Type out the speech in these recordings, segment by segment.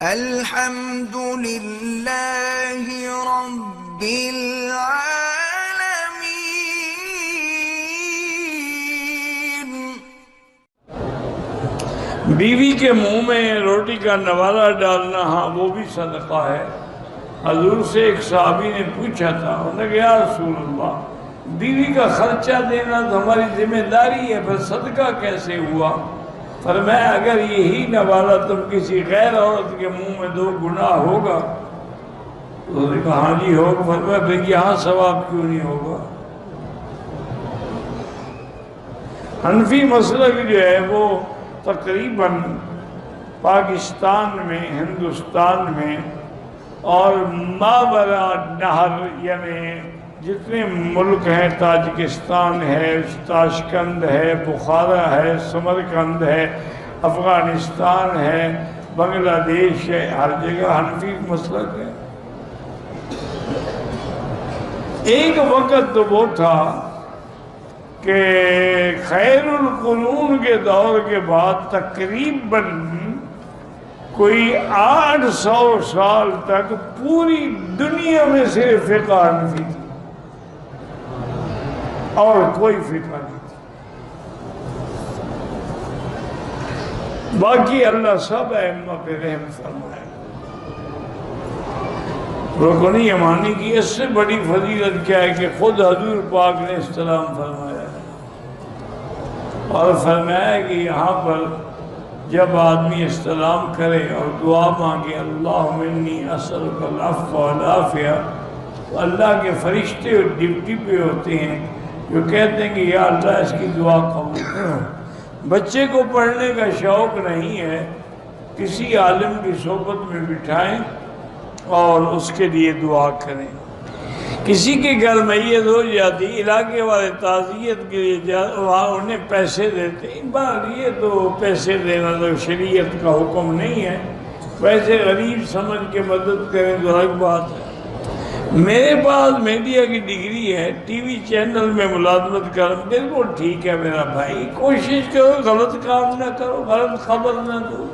الحمد للہ رب العالمین۔ بیوی کے منہ میں روٹی کا نوالہ ڈالنا، ہاں وہ بھی صدقہ ہے۔ حضور سے ایک صحابی نے پوچھا تھا، انہوں نے کہا یا رسول اللہ، بیوی کا خرچہ دینا تو ہماری ذمہ داری ہے، پھر صدقہ کیسے ہوا؟ فرمایا اگر یہی نوالہ تم کسی غیر عورت کے منہ میں دو گناہ ہوگا، تو انہوں نے کہا ہاں جی ہوگا۔ فرمایا پھر یہاں ثواب کیوں نہیں ہوگا؟ حنفی مسلک جو ہے وہ تقریباً پاکستان میں، ہندوستان میں اور ماوراء نہر یعنی جتنے ملک ہیں، تاجکستان ہے، تاشقند ہے، بخارا ہے، سمرقند ہے، افغانستان ہے، بنگلہ دیش ہے، ہر جگہ حنفی مسلک ہے۔ ایک وقت تو وہ تھا کہ خیر القرون کے دور کے بعد تقریباً کوئی 800 سال تک پوری دنیا میں صرف فقہ حنفی تھی اور کوئی فقہ نہیں تھی۔ باقی اللہ سب ائمہ پہ رحم فرمائے۔ رکن یمانی کی اس سے بڑی فضیلت کیا ہے کہ خود حضور پاک نے استلام فرمایا اور فرمایا کہ یہاں پر جب آدمی استلام کرے اور دعا مانگے اللہم انی اسألک العفو والعافیہ، تو اللہ کے فرشتے ڈیوٹی پہ ہوتے ہیں جو کہتے ہیں کہ یا اللہ اس کی دعا قبول کر۔ بچے کو پڑھنے کا شوق نہیں ہے، کسی عالم کی صحبت میں بٹھائیں اور اس کے لیے دعا کریں۔ کسی کے گھر میت ہو جاتی، علاقے والے تعزیت کے لیے وہاں انہیں پیسے دیتے ہیں۔ بار یہ تو پیسے دینا تو شریعت کا حکم نہیں ہے، ویسے غریب سمجھ کے مدد کریں تو الگ بات ہے۔ میرے پاس میڈیا کی ڈگری ہے، ٹی وی چینل میں ملازمت کروں، بالکل ٹھیک ہے میرا بھائی، کوشش کرو غلط کام نہ کرو، غلط خبر نہ دو۔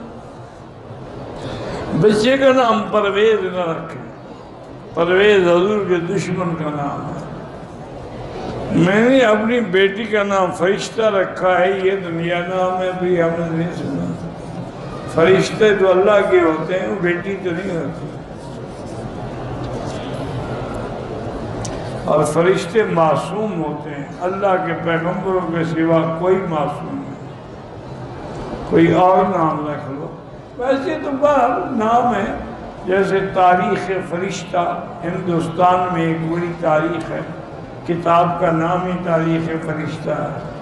بچے کا نام پرویز نہ رکھیں، پرویز حضور کے دشمن کا نام ہے۔ میں نے اپنی بیٹی کا نام فرشتہ رکھا ہے، یہ دنیا نام ہے بھی ہم نے نہیں سنا۔ فرشتے تو اللہ کے ہوتے ہیں، وہ بیٹی تو نہیں ہوتی۔ اور فرشتے معصوم ہوتے ہیں، اللہ کے پیغمبروں کے سوا کوئی معصوم نہیں۔ کوئی اور نام رکھ لو، ویسے تو بہر نام ہے، جیسے تاریخ فرشتہ ہندوستان میں ایک بڑی تاریخ ہے، کتاب کا نام ہی تاریخ فرشتہ ہے۔